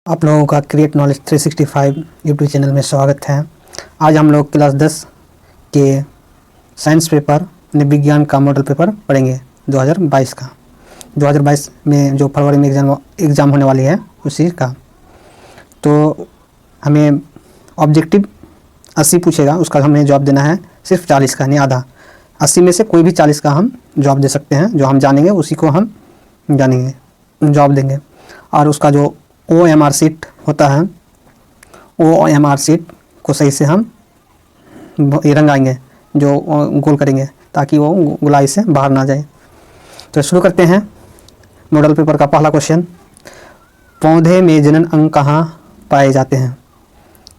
आप लोगों का क्रिएट नॉलेज 365 यूट्यूब चैनल में स्वागत है। आज हम लोग क्लास 10 के साइंस पेपर विज्ञान का मॉडल पेपर पढ़ेंगे 2022 का। 2022 में जो फरवरी में एग्ज़ाम होने वाली है उसी का। तो हमें ऑब्जेक्टिव 80 पूछेगा, उसका हमें जवाब देना है सिर्फ 40 का, नहीं आधा। 80 में से कोई भी 40 का हम जवाब दे सकते हैं। जो हम जानेंगे उसी को हम जवाब देंगे। और उसका जो OMR शीट होता है, OMR शीट को सही से हम रंगाएंगे, जो गोल करेंगे ताकि वो गोलाई से बाहर ना जाए। तो शुरू करते हैं मॉडल पेपर का पहला क्वेश्चन। पौधे में जनन अंग कहाँ पाए जाते हैं?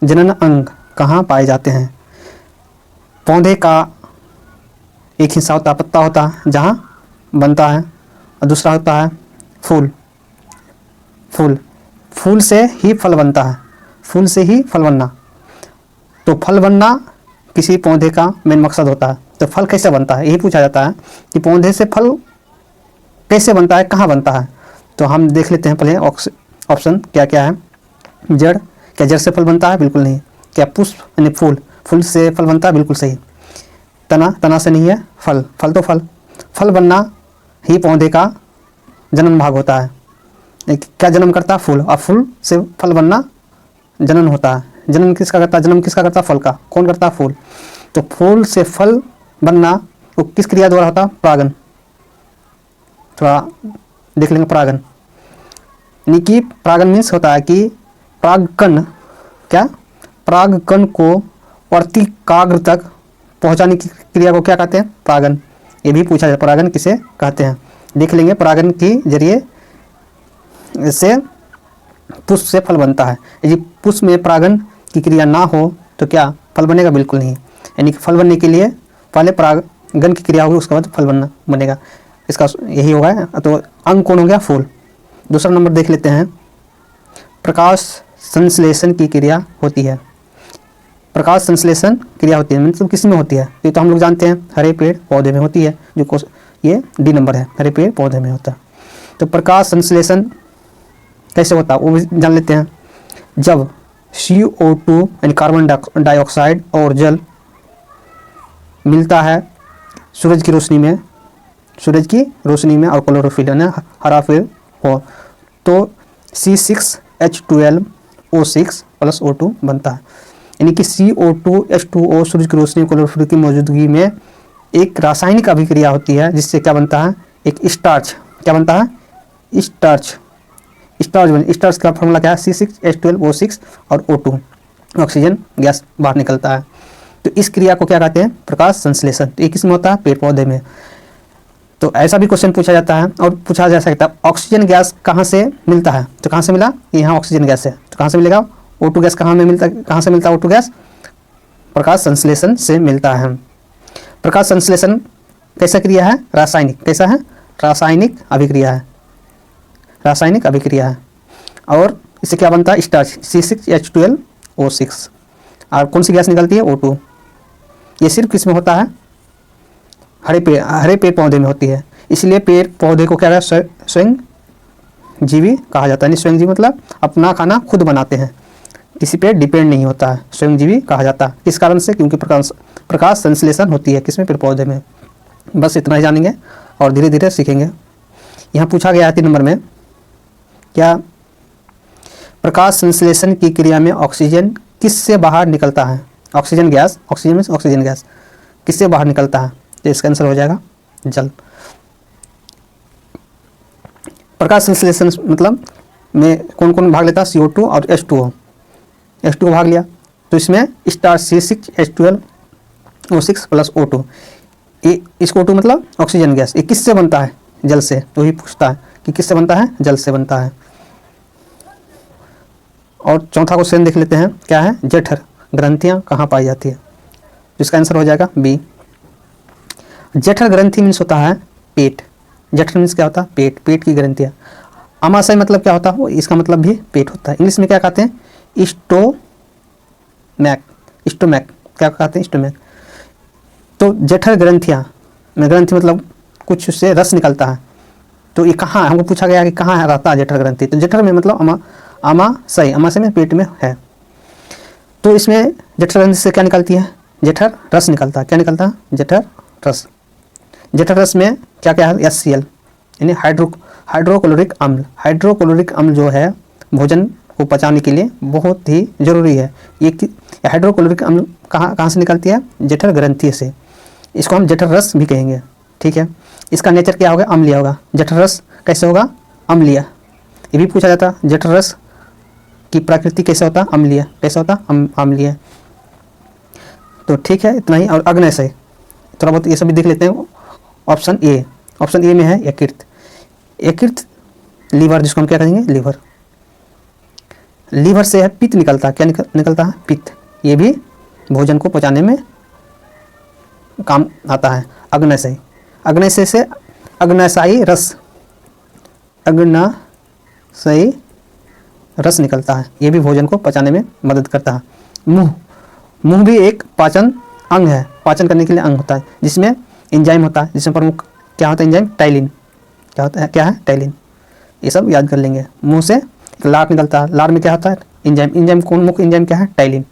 जनन अंग कहाँ पाए जाते हैं? पौधे का एक हिस्सा होता है पत्ता होता है जहाँ बनता है, और दूसरा होता है फूल। फूल से ही फल बनता है, फूल से ही फल बनना। तो फल बनना किसी पौधे का मेन मकसद होता है। तो फल कैसे बनता है, यही पूछा जाता है कि पौधे से फल कैसे बनता है, कहाँ बनता है। तो हम देख लेते हैं पहले ऑप्शन क्या क्या है। जड़, क्या जड़ से फल बनता है? बिल्कुल नहीं। क्या पुष्प यानी फूल से फल बनता है? बिल्कुल सही। तना से नहीं है। फल फल बनना ही पौधे का जन्म भाग होता है। क्या जन्म करता है? फूल। और फूल से फल बनना जनन होता है। जन्म किसका करता है? फल का। कौन करता है? फूल। तो फूल से फल बनना वो किस क्रिया द्वारा होता है? परागन। थोड़ा देख लेंगे परागन। यानी कि परागन मीन्स होता है कि परागकण को वर्तिकाग्र तक पहुंचाने की क्रिया को क्या कहते हैं? परागन। ये भी पूछा जाए परागन किसे कहते हैं। देख लेंगे परागन के जरिए से पुष्प से फल बनता है। यदि पुष्प में परागन की क्रिया ना हो तो क्या फल बनेगा? बिल्कुल नहीं। यानी कि फल बनने के लिए पहले परागन की क्रिया होगी, उसके बाद फल बनेगा। इसका यही होगा। तो अंग कौन हो गया? फूल। दूसरा नंबर देख लेते हैं। प्रकाश संश्लेषण की क्रिया होती है। प्रकाश संश्लेषण क्रिया होती है मतलब किस में होती है? ये तो हम लोग जानते हैं हरे पेड़ पौधे में होती है, जो ये डी नंबर है, हरे पेड़ पौधे में होता है। तो प्रकाश संश्लेषण कैसे होता है वो भी जान लेते हैं। जब CO2 यानी कार्बन डाइऑक्साइड और जल मिलता है सूरज की रोशनी में और क्लोरोफिल यानी हरा फिल हो, तो C6H12O6 + O2 बनता है। यानी कि CO2 H2O सूरज की रोशनी क्लोरोफिल की मौजूदगी में एक रासायनिक अभिक्रिया होती है, जिससे क्या बनता है? एक स्टार्च। क्या बनता है? स्टार्च का फॉर्मूला क्या है? C6H12O6 और O2 ऑक्सीजन गैस बाहर निकलता है। तो इस क्रिया को क्या कहते हैं? प्रकाश संश्लेषण। तो ये किस में होता है? पेड़ पौधे में। तो ऐसा भी क्वेश्चन पूछा जाता है और पूछा जा सकता है ऑक्सीजन गैस कहाँ से मिलता है? तो कहाँ से मिला? यहाँ ऑक्सीजन गैस है, तो कहाँ से मिलेगा? O2 गैस कहाँ से मिलता है? O2 गैस प्रकाश संश्लेषण से मिलता है। प्रकाश संश्लेषण कैसा क्रिया है? रासायनिक। कैसा है? रासायनिक अभिक्रिया है। और इससे क्या बनता है? Starch C6H12O6। और कौन सी गैस निकलती है? O2। ये सिर्फ किस में होता है? हरे पेड़ पौधे में होती है। इसलिए पेड़ पौधे को क्या कहते हैं? स्वयं जीवी कहा जाता है। स्वयं जीवी मतलब अपना खाना खुद बनाते हैं, किसी पे डिपेंड नहीं होता है, स्वयं जीवी कहा जाता है। किस कारण से? क्योंकि प्रकाश संश्लेषण होती है किसमें? पेड़ पौधे में। बस इतना ही जानेंगे और धीरे धीरे सीखेंगे। यहाँ पूछा गया है 3 नंबर में, क्या प्रकाश संश्लेषण की क्रिया में ऑक्सीजन किससे बाहर निकलता है? ऑक्सीजन गैस किससे बाहर निकलता है? तो इसका आंसर हो जाएगा जल। प्रकाश संश्लेषण मतलब में कौन कौन भाग लेता है? CO2 और H2O भाग लिया। तो इसमें स्टार्च C6H12O6 + O2। इसको O2 मतलब ऑक्सीजन गैस। ये किससे बनता है? जल से। तो ही पूछता है कि किससे बनता है? जल से बनता है। और चौथा क्वेश्चन देख लेते हैं, क्या है? जठर ग्रंथियां कहाँ पाई जाती है? तो इसका आंसर हो जाएगा बी। जठर ग्रंथि मीन्स होता है पेट। जठर मीन्स क्या होता है? पेट की ग्रंथियां। अमाशय मतलब क्या होता है? इसका मतलब भी पेट होता है। इंग्लिश में क्या कहते हैं? स्टोमैक। क्या कहते हैं? स्टोमैक। तो जठर ग्रंथि मतलब कुछ उससे रस निकलता है। तो ये कहाँ, हमको पूछा गया कि कहाँ रहता है जठर ग्रंथि? तो जठर में मतलब आमाशय में पेट में है। तो इसमें जठर ग्रंथि से क्या निकलती है? जठर रस निकलता है। क्या निकलता है? जठर रस। जठर रस में क्या क्या है? HCl यानी हाइड्रोक्लोरिक अम्ल। हाइड्रोक्लोरिक अम्ल जो है भोजन को पचाने के लिए बहुत ही जरूरी है। ये हाइड्रोक्लोरिक अम्ल कहाँ से निकलती है? जठर ग्रंथि से। इसको हम जठर रस भी कहेंगे। ठीक है, इसका नेचर क्या होगा? अम्लीय होगा। जठर रस कैसे होगा? अम्लीय। ये भी पूछा जाता है जठर रस की प्रकृति कैसे होता? अम्लीय। कैसे होता? अम्लीय। तो ठीक है, इतना ही। और अग्न्याशय थोड़ा बहुत ये सब भी देख लेते हैं। ऑप्शन ए में है यकृत। यकृत लीवर, जिसको हम क्या कहेंगे? लीवर। लीवर से है पित्त निकलता है। क्या निकलता है? पित्त। ये भी भोजन को पचाने में काम आता है। अग्न्याशय, अग्न्याशय से अग्न्याशयी रस निकलता है। ये भी भोजन को पचाने में मदद करता है। मुंह भी एक पाचन अंग है। पाचन करने के लिए अंग होता है, जिसमें एंजाइम होता है। जिसमें प्रमुख क्या होता है? Enzyme ptyalin. क्या होता है? क्या है? टाइलिन। ये सब याद कर लेंगे। मुंह से लार निकलता है। लार में क्या होता है? एंजाइम। एंजाइम कौन? मुख्य एंजाइम क्या है? टाइलिन।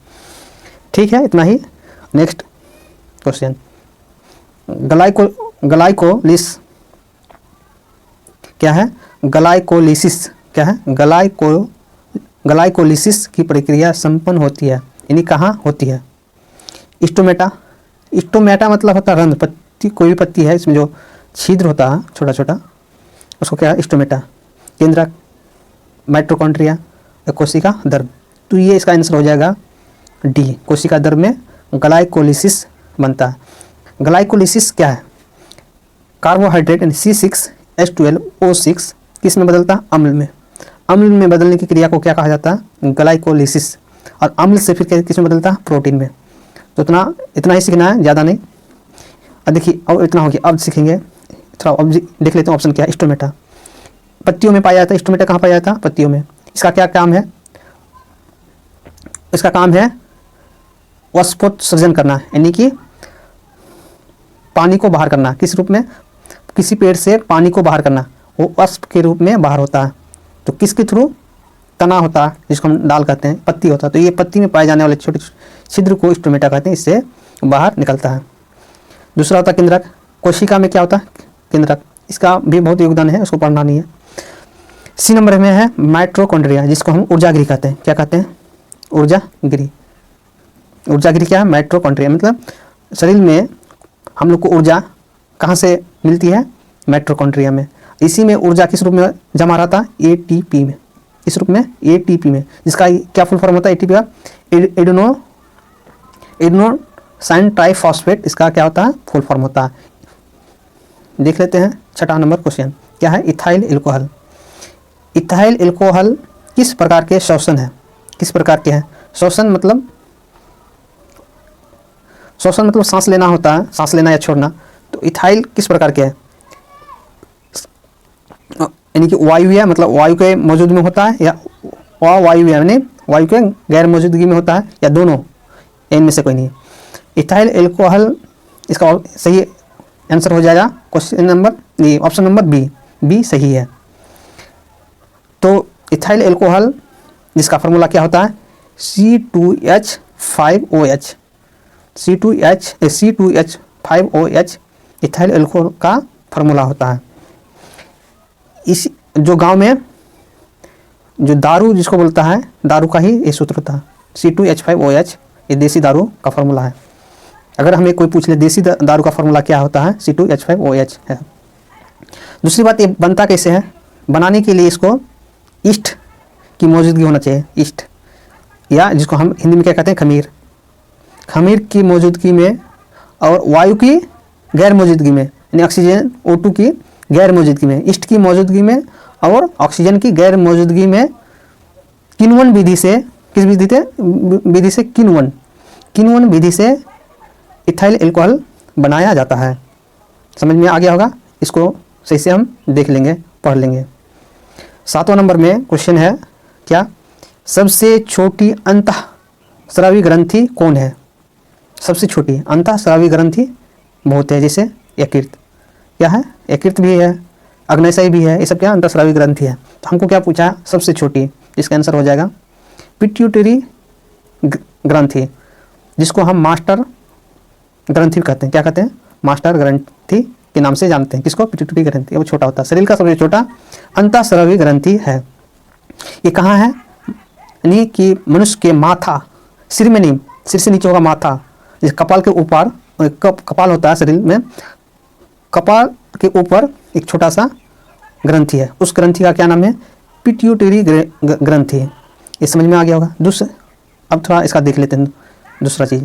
ठीक है, इतना ही। नेक्स्ट क्वेश्चन, ग्लाइकोलिस क्या है? ग्लाइकोलिसिस क्या है? ग्लाइकोलिसिस की प्रक्रिया संपन्न होती है, यानी कहाँ होती है? स्टोमेटा। स्टोमेटा मतलब होता है रंध्र। पत्ती, कोई भी पत्ती है इसमें जो छिद्र होता है छोटा छोटा, उसको क्या है? स्टोमेटा। केंद्रक, माइटोकॉन्ड्रिया, कोशिका द्रव। तो ये इसका आंसर हो जाएगा डी। कोशिका द्रव में ग्लाइकोलिसिस बनता है। ग्लाइकोलिसिस क्या है? कार्बोहाइड्रेट C6H12O6 किस में बदलता है? अम्ल में। अम्ल में बदलने की क्रिया को क्या कहा जाता है? ग्लाइकोलिसिस। और अम्ल से फिर किस में बदलता है? प्रोटीन में। तो इतना ही सीखना है, ज़्यादा नहीं। अब देखिए, अब इतना हो गया। अब सीखेंगे थोड़ा। अब देख लेते हैं ऑप्शन क्या है। स्टोमेटा पत्तियों में पाया जाता है। स्टोमेटा कहाँ पाया जाता है? पत्तियों में। इसका क्या काम है? इसका काम है वाष्पोत्सर्जन करना, यानी कि पानी को बाहर करना। किस रूप में? किसी पेड़ से पानी को बाहर करना, वो वाष्प के रूप में बाहर होता है। तो किसके थ्रू? तना होता है, जिसको हम डाल कहते हैं, पत्ती होता है। तो ये पत्ती में पाए जाने वाले छोटे छिद्र को स्टोमेटा कहते हैं। इससे बाहर निकलता है। दूसरा होता है केंद्रक। कोशिका में क्या होता है? केंद्रक। इसका भी बहुत योगदान है, उसको पढ़ना नहीं है। सी नंबर में है माइटोकॉन्ड्रिया, जिसको हम ऊर्जागृह कहते हैं। क्या कहते हैं? ऊर्जागृह। ऊर्जागृह क्या है? माइटोकॉन्ड्रिया। मतलब शरीर में हम लोग को ऊर्जा कहाँ से मिलती है? माइटोकॉन्ड्रिया में। इसी में ऊर्जा किस रूप में जमा रहता है? ATP में। इस रूप में ATP में, जिसका क्या फुल फॉर्म होता है? ATP का एडेनोसाइन ट्राइफॉस्फेट। इसका क्या होता है? फुल फॉर्म होता है। देख लेते हैं छठा नंबर क्वेश्चन क्या है? Ethyl alcohol. इथाइल एल्कोहल किस प्रकार के श्वसन है? किस प्रकार के हैं? श्वसन मतलब सांस लेना होता है, सांस लेना या छोड़ना। तो इथाइल किस प्रकार के है? यानी कि वायु है, मतलब वायु के मौजूद में होता है, या अवायु है यानी वायु के गैर मौजूदगी में होता है, या दोनों, इनमें से कोई नहीं। इथाइल एल्कोहल इसका सही आंसर हो जाएगा question number option number B सही है। तो इथाइल एल्कोहल जिसका फार्मूला क्या होता है? C2H5OH। C2H5OH इथाइल एल्कोहल का फार्मूला होता है। इस जो गांव में जो दारू जिसको बोलता है, दारू का ही ये सूत्र होता है। C2H5OH ये देसी दारू का फार्मूला है। अगर हमें कोई पूछ ले देसी दारू का फार्मूला क्या होता है? C2H5OH है। दूसरी बात, ये बनता कैसे है? बनाने के लिए इसको ईस्ट की मौजूदगी होना चाहिए। ईस्ट, या जिसको हम हिंदी में क्या कहते हैं? खमीर। खमीर की मौजूदगी में और वायु की गैर मौजूदगी में, यानी ऑक्सीजन O2 की गैर मौजूदगी में, ईस्ट की मौजूदगी में और ऑक्सीजन की गैर मौजूदगी में किण्वन विधि से, किस विधि से? किण्वन विधि से इथाइल एल्कोहल बनाया जाता है। समझ में आ गया होगा? इसको सही से हम देख लेंगे, पढ़ लेंगे। 7वां नंबर में क्वेश्चन है क्या? सबसे छोटी अंतःस्रावी ग्रंथि कौन है? सबसे छोटी अंतःस्रावी ग्रंथि बहुत है, जैसे यकृत। क्या है? यकृत भी है, अग्न्याशय भी है, ये सब क्या? अंतःस्रावी ग्रंथि है। तो हमको क्या पूछा? सबसे छोटी, इसका आंसर हो जाएगा पिट्यूटरी ग्रंथि, जिसको हम मास्टर ग्रंथि कहते हैं। क्या कहते हैं? मास्टर ग्रंथि के नाम से जानते हैं। किसको? पिट्यूटरी ग्रंथि। वो छोटा होता है, शरीर का सबसे छोटा अंतःस्रावी ग्रंथि है। ये कहाँ है? यानी कि मनुष्य के माथा, सिर में नहीं, सिर से नीचे होगा माथा, जिस कपाल के ऊपर, कपाल होता है शरीर में, कपाल के ऊपर एक छोटा सा ग्रंथि है। उस ग्रंथि का क्या नाम है? पिट्यूटरी ग्रंथि। ये समझ में आ गया होगा। दूसरा, अब थोड़ा इसका देख लेते हैं दूसरा चीज़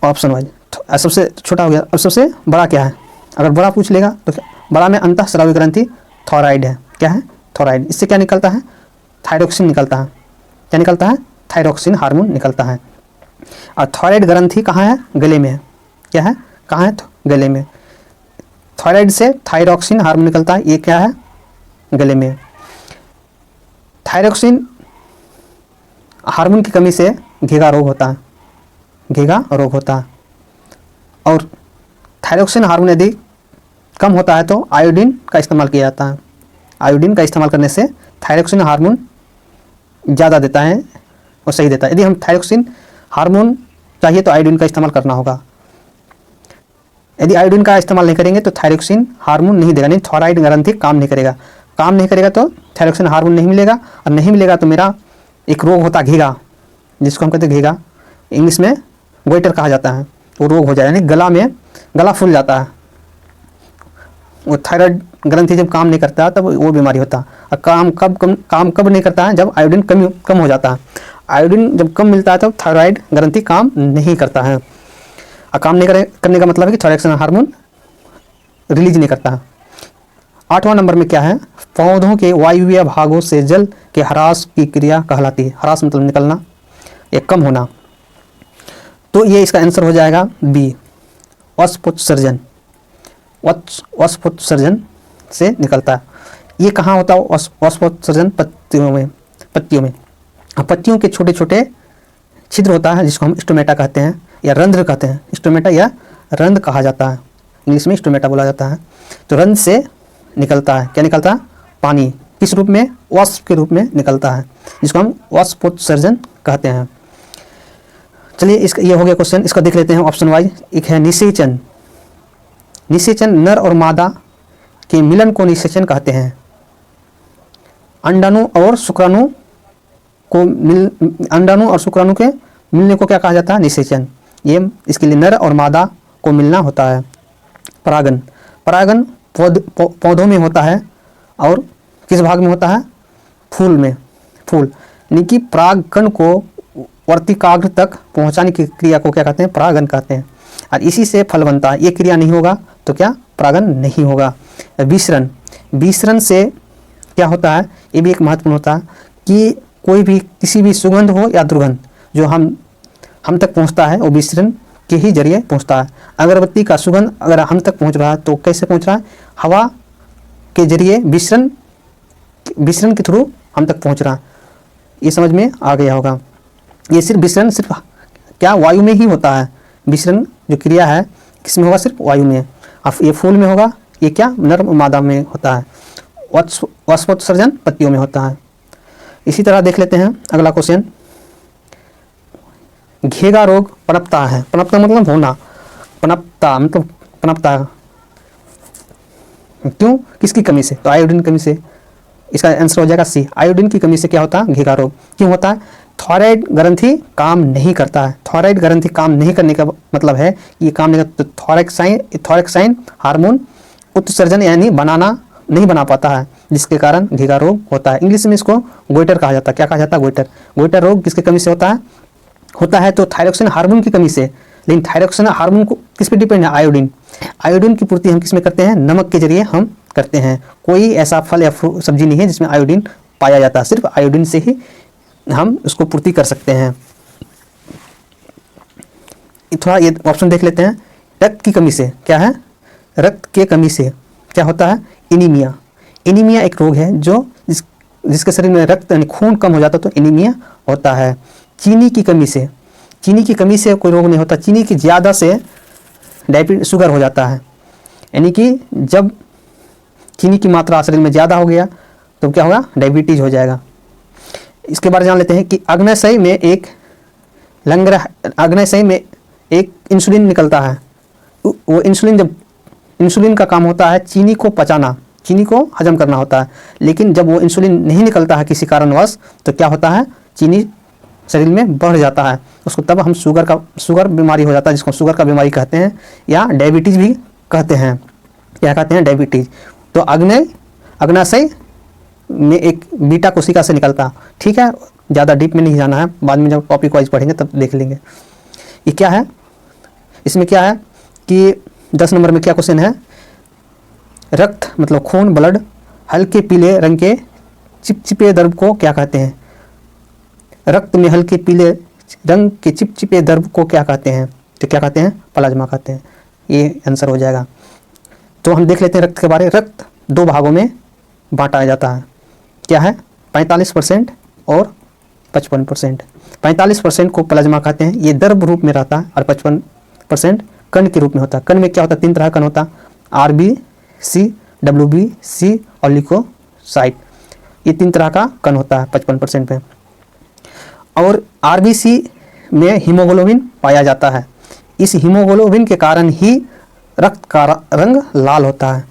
ऑप्शन वाइज। सबसे छोटा हो गया, अब सबसे बड़ा क्या है? अगर बड़ा पूछ लेगा तो बड़ा में अंतःस्रावी ग्रंथि थॉराइड है। क्या है? थॉराइड। इससे क्या निकलता है? थायरोक्सिन निकलता है। क्या निकलता है? थायरोक्सिन हार्मोन निकलता है। और थॉराइड ग्रंथि कहाँ है? गले में है। क्या है? कहाँ है? गले में। थॉराइड से थायरोक्सिन हार्मोन निकलता है। ये क्या है? गले में। थायरोक्सिन हार्मोन की कमी से घेगा रोग होता है। घेगा रोग होता है। और थायरोक्सिन हार्मोन यदि कम होता है तो आयोडीन का इस्तेमाल किया जाता है। आयोडीन का इस्तेमाल करने से थायरोक्सिन हार्मोन ज़्यादा देता है और सही देता है। यदि हम थायरोक्सिन हार्मोन चाहिए तो आयोडीन का इस्तेमाल करना होगा। यदि आयोडीन का इस्तेमाल नहीं करेंगे तो थायरोक्सिन हार्मोन नहीं देगा, नहीं थॉराइड ग्रंथि काम नहीं करेगा। काम नहीं करेगा तो थायरोक्सिन हार्मोन नहीं मिलेगा, और नहीं मिलेगा तो मेरा एक रोग होता है घेगा, जिसको हम कहते हैं घेगा, इंग्लिश में गोइटर कहा जाता है। वो रोग हो जाए, यानी गला में गला फूल जाता है। वो थायराइड ग्रंथि जब काम नहीं करता तब वो बीमारी होता है। और काम कब नहीं करता है? जब आयोडीन कम हो जाता है। आयोडीन जब कम मिलता है तब थायराइड ग्रंथि काम नहीं करता है। और काम नहीं करने का मतलब है कि थायरोक्सिन हार्मोन रिलीज नहीं करता है। 8वां नंबर में क्या है? पौधों के वायवीय भागों से जल के ह्रास की क्रिया कहलाती है। ह्रास मतलब निकलना या कम होना। तो ये इसका आंसर हो जाएगा बी, वाष्पोत्सर्जन। वाष्पोत्सर्जन से निकलता है। ये कहाँ होता है? वाष्पोत्सर्जन पत्तियों में। पत्तियों के छोटे छोटे छिद्र होता है, जिसको हम स्टोमेटा कहते हैं या रंध्र कहते हैं। स्टोमेटा या रंध्र कहा जाता है, इंग्लिश में स्टोमेटा बोला जाता है। तो रंध्र से निकलता है, क्या निकलता है? पानी। किस रूप में? वाष्प के रूप में निकलता है, जिसको हम वाष्पोत्सर्जन कहते हैं। चलिए, इसका ये हो गया क्वेश्चन। इसका देख लेते हैं ऑप्शन वाइज। एक है निषेचन। निषेचन नर और मादा के मिलन को निषेचन कहते हैं। अंडाणु और शुक्राणु और शुक्राणु के मिलने को क्या कहा जाता है? निषेचन। ये इसके लिए नर और मादा को मिलना होता है। परागन पौधों में होता है, और किस भाग में होता है? फूल में। फूल यानी कि परागकण को वर्तिकाग्र तक पहुंचाने की क्रिया को क्या कहते हैं? परागन कहते हैं। और इसी से फल बनता है। ये क्रिया नहीं होगा तो क्या? परागन नहीं होगा। विसरण से क्या होता है? ये भी एक महत्वपूर्ण होता है कि कोई भी किसी भी सुगंध हो या दुर्गंध जो हम तक पहुंचता है, वो विसरण के ही जरिए पहुंचता है। अगरबत्ती का सुगंध अगर हम तक पहुंच रहा है तो कैसे पहुंच रहा है? हवा के जरिए विसरण के थ्रू हम तक पहुंच रहा है। ये समझ में आ गया होगा। ये विसरण सिर्फ क्या? वायु में ही होता है। विसरण जो क्रिया है किसमें होगा? सिर्फ वायु में। अब ये फूल में होगा, ये क्या? नर और मादा में होता है। वाष्पोत्सर्जन पत्तियों में होता है। इसी तरह देख लेते हैं अगला क्वेश्चन। घेगा रोग पनपता है। पनपता मतलब होना, पनपता क्यों? किसकी कमी से? तो आयोडीन कमी से। इसका आंसर हो जाएगा सी, आयोडीन की कमी से क्या होता है? घेगा रोग। क्यों होता है? थॉराइड ग्रंथि काम नहीं करता है। थॉराइड ग्रंथि काम नहीं करने का मतलब है कि ये काम नहीं करता, तो थॉरेक्साइन हार्मोन उत्सर्जन यानी नहीं बना पाता है, जिसके कारण घेगा रोग होता है। इंग्लिश में इसको गोइटर कहा जाता है। क्या कहा जाता है? गोइटर रोग किसकी कमी से होता है तो थायरोक्सिन हार्मोन की कमी से। लेकिन थायरोक्सिन हार्मोन को किस पे डिपेंड है? आयोडीन की पूर्ति हम किस में करते हैं? नमक के जरिए हम करते हैं। कोई ऐसा फल या सब्जी नहीं है जिसमें आयोडीन पाया जाता है। सिर्फ आयोडीन से ही हम उसको पूर्ति कर सकते हैं। थोड़ा ये ऑप्शन देख लेते हैं। रक्त की कमी से क्या है? रक्त के कमी से क्या होता है? एनीमिया। एनीमिया एक रोग है जो जिसके शरीर में रक्त यानी खून कम हो जाता है तो एनीमिया होता है। चीनी की कमी से कोई रोग नहीं होता। चीनी की ज़्यादा से शुगर हो जाता है, यानी कि जब चीनी की मात्रा शरीर में ज़्यादा हो गया तो क्या होगा? डायबिटीज हो जाएगा। इसके बारे में जान लेते हैं कि अग्नाशय में एक अग्नाशय में एक इंसुलिन निकलता है। वो इंसुलिन, जब इंसुलिन का काम होता है चीनी को पचाना, चीनी को हजम करना होता है, लेकिन जब वो इंसुलिन नहीं निकलता है किसी कारणवश तो क्या होता है, चीनी शरीर में बढ़ जाता है, उसको तब हम शुगर बीमारी हो जाता है, जिसको शुगर का बीमारी कहते हैं या डायबिटीज़ भी कहते हैं। क्या कहते हैं, डायबिटीज़। तो अग्नाशय में एक बीटा कोशिका से निकलता, ठीक है, ज़्यादा डीप में नहीं जाना है, बाद में जब टॉपिक वाइज पढ़ेंगे तब देख लेंगे। ये क्या है, इसमें क्या है कि 10 नंबर में क्या क्वेश्चन है, रक्त मतलब खून, ब्लड, हल्के पीले रंग के चिपचिपे द्रव को क्या कहते हैं। रक्त में हल्के पीले रंग के चिपचिपे द्रव को क्या कहते हैं, तो क्या कहते हैं, प्लाज्मा कहते हैं। ये आंसर हो जाएगा। तो हम देख लेते हैं रक्त के बारे में। रक्त 2 भागों में बांटा जाता है, क्या है, 45% और 55%। 45% को प्लाज्मा कहते हैं, ये द्रव रूप में रहता है, और 55% कण के रूप में होता है। कण में क्या होता है, 3 तरह का कण होता है, RBC, WBC और ल्यूकोसाइट। ये 3 तरह का कण होता है 55% में। और RBC में हीमोग्लोबिन पाया जाता है। इस हीमोग्लोबिन के कारण ही रक्त का रंग लाल होता है।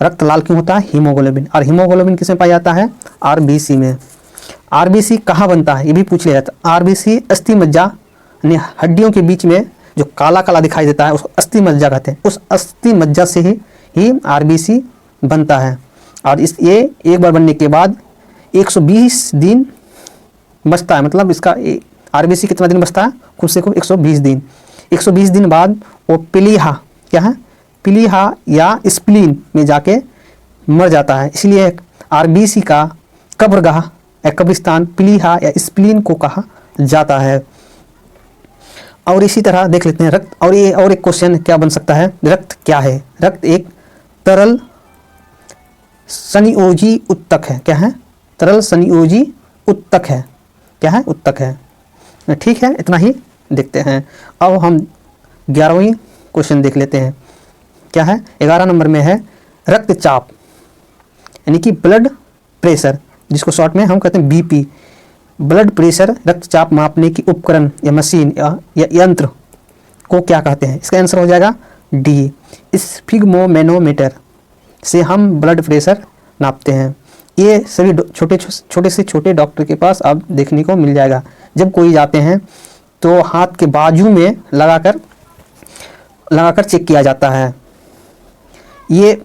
रक्त लाल क्यों होता है, हीमोग्लोबिन। और हीमोग्लोबिन किसमें पाया जाता है, RBC में। RBC कहाँ बनता है, ये भी पूछ लिया जाता है। RBC अस्थि मज्जा यानी हड्डियों के बीच में जो काला काला दिखाई देता है उसको अस्थि मज्जा कहते हैं। उस अस्थि मज्जा से ही RBC बनता है। और ये एक बार बनने के बाद 120 दिन बचता है, मतलब इसका RBC कितना दिन बचता है, खुद से 120 दिन। 120 दिन बाद वो प्लीहा, क्या है, प्लीहा या स्प्लीन में जाके मर जाता है। इसलिए RBC का कब्रगाह या कब्रिस्तान प्लीहा या स्प्लीन को कहा जाता है। और इसी तरह देख लेते हैं रक्त। और एक क्वेश्चन क्या बन सकता है, रक्त क्या है। रक्त एक तरल संयोजी उत्तक है। क्या है, तरल संयोजी उत्तक है। क्या है, उत्तक है। ठीक है, इतना ही देखते हैं। अब हम 11वीं क्वेश्चन देख लेते हैं। क्या है, 11 नंबर में है रक्तचाप यानी कि ब्लड प्रेशर, जिसको शॉर्ट में हम कहते हैं BP। ब्लड प्रेशर रक्तचाप मापने की उपकरण या मशीन या यंत्र को क्या कहते हैं। इसका आंसर हो जाएगा D, स्फिग्मोमेनोमीटर से हम ब्लड प्रेशर नापते हैं। ये सभी छोटे से छोटे डॉक्टर के पास अब देखने को मिल जाएगा। जब कोई जाते हैं तो हाथ के बाजू में लगाकर चेक किया जाता है। ये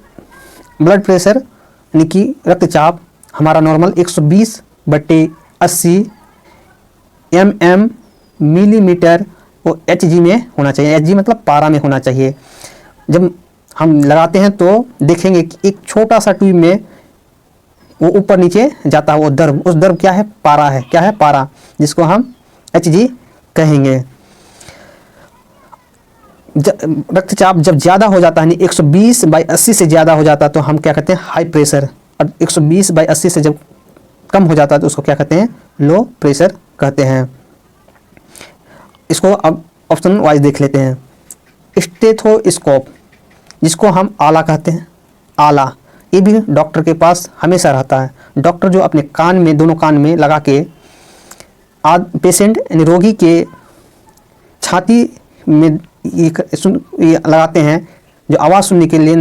ब्लड प्रेशर यानी कि रक्तचाप हमारा नॉर्मल 120/80 mm मिलीमीटर वो HG में होना चाहिए। HG मतलब पारा में होना चाहिए। जब हम लगाते हैं तो देखेंगे कि एक छोटा सा ट्यूब में वो ऊपर नीचे जाता है, वो द्रव, उस द्रव क्या है, पारा है। क्या है, पारा, जिसको हम HG कहेंगे। रक्तचाप जब ज़्यादा हो जाता है 120/80 से ज़्यादा हो जाता है तो हम क्या कहते हैं, हाई प्रेशर। और 120/80 से जब कम हो जाता है तो उसको क्या कहते हैं, लो प्रेशर कहते हैं। इसको अब ऑप्शन वाइज देख लेते हैं। स्टेथोस्कोप, जिसको हम आला कहते हैं, आला, ये भी डॉक्टर के पास हमेशा रहता है। डॉक्टर जो अपने कान में, दोनों कान में लगा के पेशेंट यानी रोगी के छाती में ये लगाते हैं, जो आवाज़ सुनने के लिए,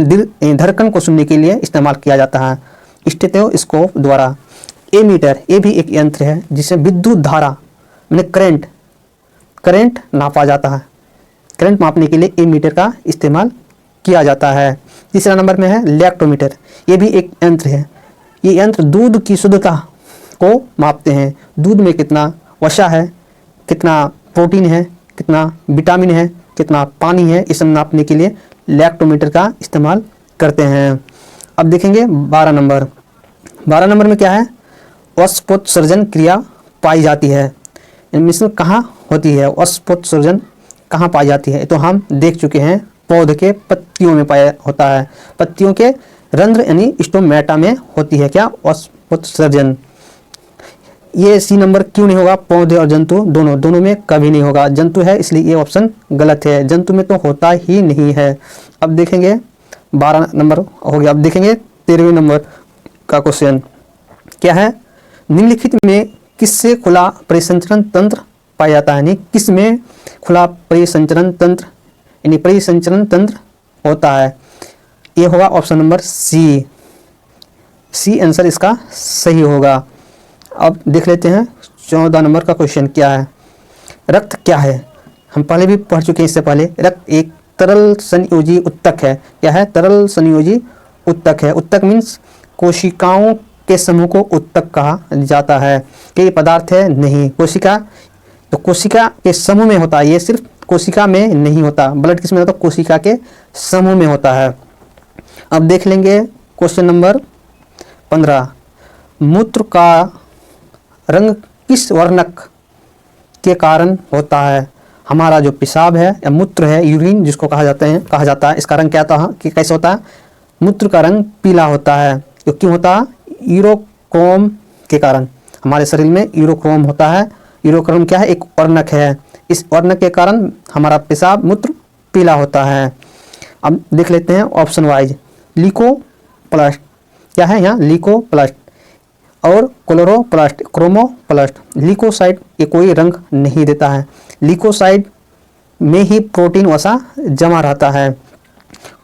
धड़कन को सुनने के लिए इस्तेमाल किया जाता है स्टेथोस्कोप द्वारा। एमीटर, ये भी एक यंत्र है जिसमें विद्युत धारा यानी करंट नापा जाता है। करंट मापने के लिए एमीटर का इस्तेमाल किया जाता है। तीसरा नंबर में है लैक्टोमीटर, ये भी एक यंत्र है। ये यंत्र दूध की शुद्धता को मापते हैं। दूध में कितना वसा है, कितना प्रोटीन है, कितना विटामिन है, कितना पानी है, इसे नापने के लिए लैक्टोमीटर का इस्तेमाल करते हैं। अब देखेंगे 12 नंबर। 12 नंबर में क्या है, वस्पोत्सर्जन क्रिया पाई जाती है। इनमें कहाँ होती है, वस्पोत्सर्जन कहाँ पाई जाती है, तो हम देख चुके हैं, पौधे के पत्तियों में पाया होता है। पत्तियों के रंध्र यानी स्टोमेटा में होती है क्या, वस्पोत्सर्जन। ये C नंबर क्यों नहीं होगा, पौधे और जंतु दोनों में कभी नहीं होगा। जंतु है इसलिए ये ऑप्शन गलत है, जंतु में तो होता ही नहीं है। अब देखेंगे 12 नंबर हो गया। अब देखेंगे 13वें नंबर का क्वेश्चन। क्या है, निम्नलिखित में किससे खुला परिसंचरण तंत्र पाया जाता है, यानी किस में खुला परिसंचरण तंत्र यानी परिसंचरण तंत्र होता है। ये होगा ऑप्शन नंबर सी आंसर इसका सही होगा। अब देख लेते हैं 14 नंबर का क्वेश्चन क्या है। रक्त क्या है? हम पहले भी पढ़ चुके हैं इससे पहले। रक्त एक तरल संयोजी उत्तक है। क्या है? तरल संयोजी उत्तक है। उत्तक मीन्स कोशिकाओं के समूह को उत्तक कहा जाता है। क्या ये पदार्थ है? नहीं। कोशिका तो कोशिका के समूह में होता है, ये सिर्फ कोशिका में नहीं होता। ब्लड किस में होता है? कोशिका के समूह में होता है। अब देख लेंगे क्वेश्चन नंबर 15। मूत्र का रंग किस वर्णक के कारण होता है? हमारा जो पेशाब है या मूत्र है, यूरिन जिसको कहा जाता है, इसका रंग क्या होता है कि कैसे होता है? मूत्र का रंग पीला होता है। तो क्यों होता है? यूरोक्रोम के कारण। हमारे शरीर में यूरोक्रोम होता है। यूरोक्रोम क्या है? एक वर्णक है। इस वर्णक के कारण हमारा पेशाब मूत्र पीला होता है। अब देख लेते हैं ऑप्शन वाइज। ल्यूकोप्लास्ट क्या है यहाँ? ल्यूकोप्लास्ट और क्लोरोप्लास्ट, क्रोमोप्लास्ट। ल्यूकोसाइट ये कोई रंग नहीं देता है। ल्यूकोसाइट में ही प्रोटीन वसा जमा रहता है।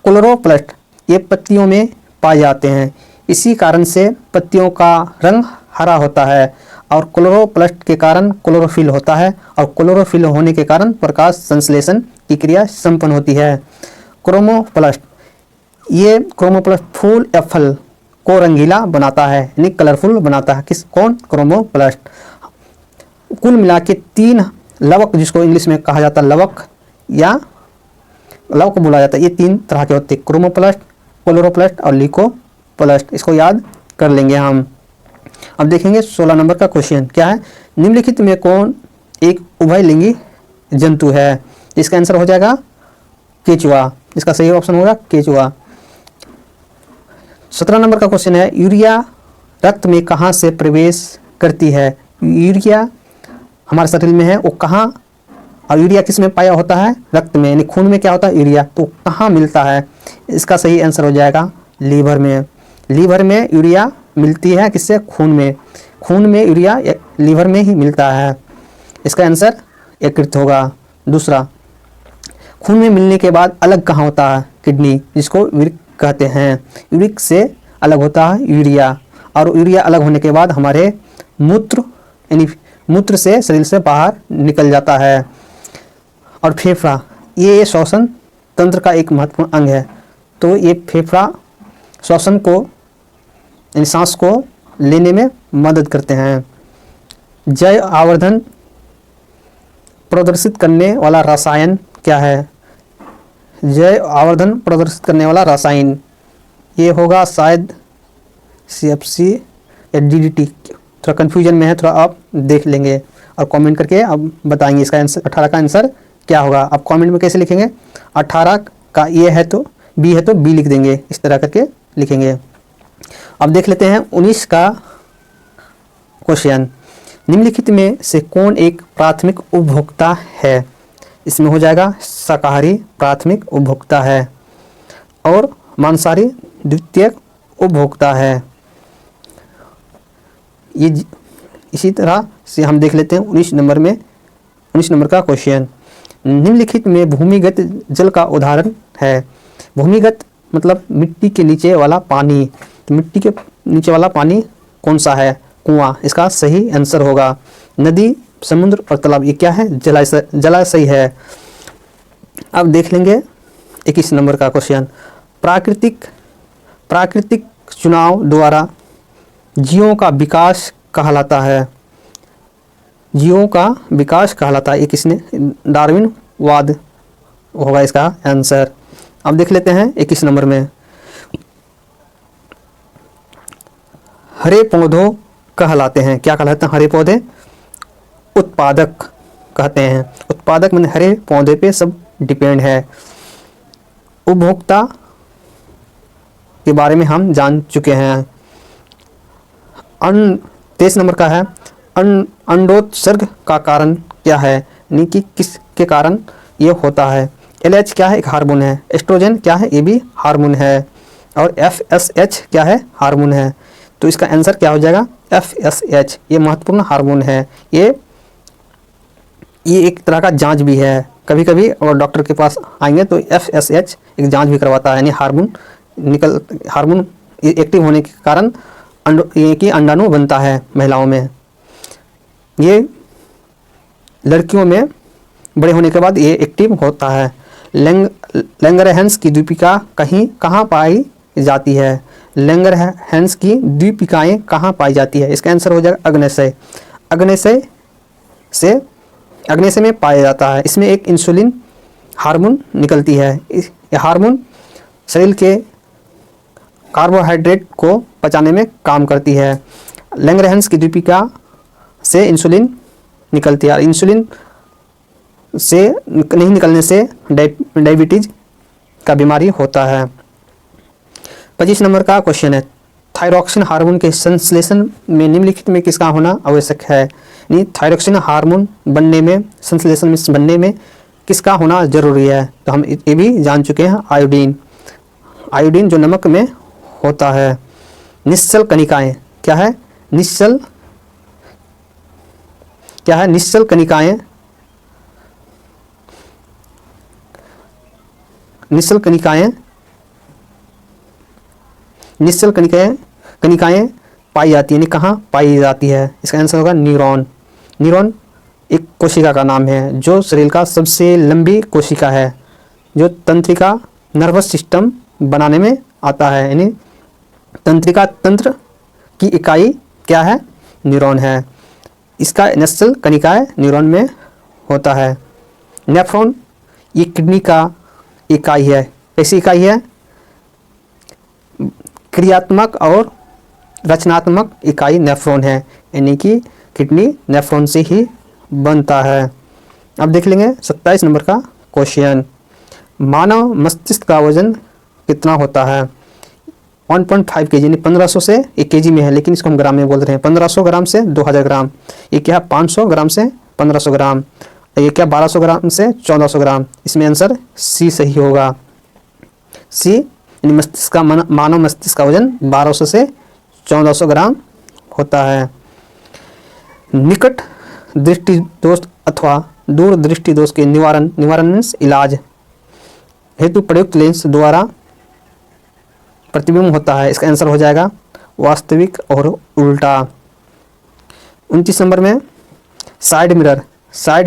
क्लोरोप्लास्ट ये पत्तियों में पाए जाते हैं, इसी कारण से पत्तियों का रंग हरा होता है। और क्लोरोप्लास्ट के कारण क्लोरोफिल होता है, और क्लोरोफिल होने के कारण प्रकाश संश्लेषण की क्रिया संपन्न होती है। क्रोमोप्लास्ट ये क्रोमोप्लास्ट फूल या फल को रंगीला बनाता है, यानी कलरफुल बनाता है। कौन? क्रोमोप्लास्ट। कुल मिला के 3 लवक, जिसको इंग्लिश में कहा जाता है लवक या लवक बोला जाता है, ये 3 तरह के होते हैं, क्रोमोप्लास्ट, क्लोरोप्लास्ट और ल्यूकोप्लास्ट। इसको याद कर लेंगे हम। अब देखेंगे 16 नंबर का क्वेश्चन क्या है। निम्नलिखित में कौन एक उभयलिंगी जंतु है? इसका आंसर हो जाएगा केचुआ। इसका सही ऑप्शन होगा केचुआ। 17 नंबर का क्वेश्चन है, यूरिया रक्त में कहाँ से प्रवेश करती है? यूरिया हमारे शरीर में है, वो कहाँ, और यूरिया किस में पाया होता है? रक्त में, यानी खून में क्या होता है? यूरिया। तो कहाँ मिलता है? इसका सही आंसर हो जाएगा लीवर में। लीवर में यूरिया मिलती है, किससे? खून में। खून में यूरिया लीवर में ही मिलता है। इसका आंसर एकृत होगा। दूसरा, खून में मिलने के बाद अलग कहाँ होता है? किडनी, जिसको यूरिक कहते हैं। यूरिक से अलग होता है यूरिया, और यूरिया अलग होने के बाद हमारे मूत्र यानी मूत्र से शरीर से बाहर निकल जाता है। और फेफड़ा ये श्वसन तंत्र का एक महत्वपूर्ण अंग है। तो ये फेफड़ा श्वसन को यानी सांस को लेने में मदद करते हैं। जैव आवर्धन प्रदर्शित करने वाला रसायन क्या है? जैव आवर्धन प्रदर्शित करने वाला रसायन ये होगा शायद CFC या DDT। थोड़ा कन्फ्यूजन में है, थोड़ा आप देख लेंगे और कमेंट करके अब बताएंगे इसका आंसर 18 का आंसर क्या होगा। आप कमेंट में कैसे लिखेंगे? 18 का ये है तो B है तो B लिख देंगे, इस तरह करके लिखेंगे। अब देख लेते हैं 19 का क्वेश्चन। निम्नलिखित में से कौन एक प्राथमिक उपभोक्ता है? इसमें हो जाएगा शाकाहारी प्राथमिक उपभोक्ता है और मांसाहारी द्वितीयक उपभोक्ता है। ये इसी तरह से हम देख लेते हैं 19 नंबर का क्वेश्चन। निम्नलिखित में भूमिगत जल का उदाहरण है। भूमिगत मतलब मिट्टी के नीचे वाला पानी। तो मिट्टी के नीचे वाला पानी कौन सा है? कुआं। इसका सही आंसर होगा। नदी, समुद्र और तालाब ये क्या है? जलाशय है। अब देख लेंगे 21 नंबर का क्वेश्चन। प्राकृतिक चुनाव द्वारा जीवों का विकास कहलाता है। जीवों का विकास कहलाता है। ये किसने? डार्विनवाद होगा इसका आंसर। अब देख लेते हैं 21 नंबर में। हरे पौधों कहलाते हैं। क्या कहलाते हैं हरे पौधे? उत्पादक कहते हैं। उत्पादक माने हरे पौधे पे सब डिपेंड है। उपभोक्ता के बारे में हम जान चुके हैं। 23 नंबर का है, अंडोत्सर्ग का कारण क्या है? यानी कि किसके कारण ये होता है? LH क्या है? एक हार्मोन है। एस्ट्रोजन क्या है? ये भी हार्मोन है। और FSH क्या है? हार्मोन है। तो इसका आंसर क्या हो जाएगा, FSH। ये महत्वपूर्ण हार्मोन है। ये एक तरह का जांच भी है। कभी कभी और डॉक्टर के पास आएंगे तो FSH एक जांच भी करवाता है, यानी हार्मोन एक्टिव होने के कारण अंडाणु बनता है महिलाओं में। ये लड़कियों में बड़े होने के बाद ये एक्टिव होता है। लैंगरहैंस की द्वीपिका कहाँ पाई जाती है? लैंगरहैंस की द्वीपिकाएँ कहाँ पाई जाती है? इसका आंसर हो जाएगा अग्न्याशय। अग्न्याशय में पाया जाता है। इसमें एक इंसुलिन हार्मोन निकलती है। यह हार्मोन शरीर के कार्बोहाइड्रेट को पचाने में काम करती है। लैंगरहैंस की द्वीपिका से इंसुलिन निकलती है। इंसुलिन से नहीं निकलने से डायबिटीज का बीमारी होता है। 25 नंबर का क्वेश्चन है, थायरॉक्सिन हार्मोन के संश्लेषण में निम्नलिखित में किसका होना आवश्यक है? यानी थायरॉक्सिन हार्मोन बनने में, संश्लेषण में बनने में किसका होना जरूरी है? तो हम ये भी जान चुके हैं, आयोडीन जो नमक में होता है। निश्चल कणिकाएं क्या है? निश्चल कणिकाएं पाई जाती है, यानी कहाँ पाई जाती है? इसका आंसर होगा न्यूरॉन। न्यूरॉन एक कोशिका का नाम है जो शरीर का सबसे लंबी कोशिका है, जो तंत्रिका नर्वस सिस्टम बनाने में आता है। यानी तंत्रिका तंत्र की इकाई क्या है? न्यूरॉन है। इसका निश्चल कणिकाएं न्यूरॉन में होता है। नेफ्रॉन ये किडनी का इकाई है। कैसी इकाई है? क्रियात्मक और रचनात्मक इकाई नेफ्रॉन है, यानी कि किडनी नेफ्रॉन से ही बनता है। अब देख लेंगे 27 नंबर का क्वेश्चन, मानव मस्तिष्क का वजन कितना होता है? 1.5 kg, यानी 1500 से 1 kg में है, लेकिन इसको हम ग्राम में बोल रहे हैं। 1500 ग्राम से 2000 ग्राम। ये क्या है? 500 ग्राम से 1500 ग्राम। ये क्या? 1200 ग्राम से 1400 ग्राम। इसमें आंसर सी सही होगा। सी यानी मस्तिष्क का, मानव मस्तिष्क का वजन 1200 से 1400 ग्राम होता है। निकट दृष्टि दोष अथवा दूर दृष्टि दोष के निवारण मीन्स इलाज हेतु प्रयुक्त लेंस द्वारा प्रतिबिंब होता है। इसका आंसर हो जाएगा वास्तविक और उल्टा। 29 नंबर में साइड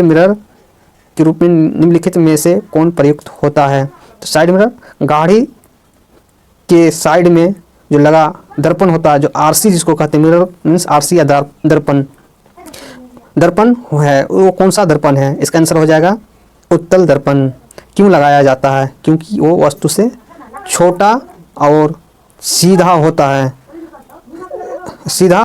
मिरर के रूप में निम्नलिखित में से कौन प्रयुक्त होता है? तो साइड मिरर गाड़ी के साइड में जो लगा दर्पण होता है, जो आरसी जिसको कहते हैं, मिरर मीन्स आरसी या दर्पण है, वो कौन सा दर्पण है? इसका आंसर हो जाएगा उत्तल दर्पण। क्यों लगाया जाता है? क्योंकि वो वस्तु से छोटा और सीधा होता है। सीधा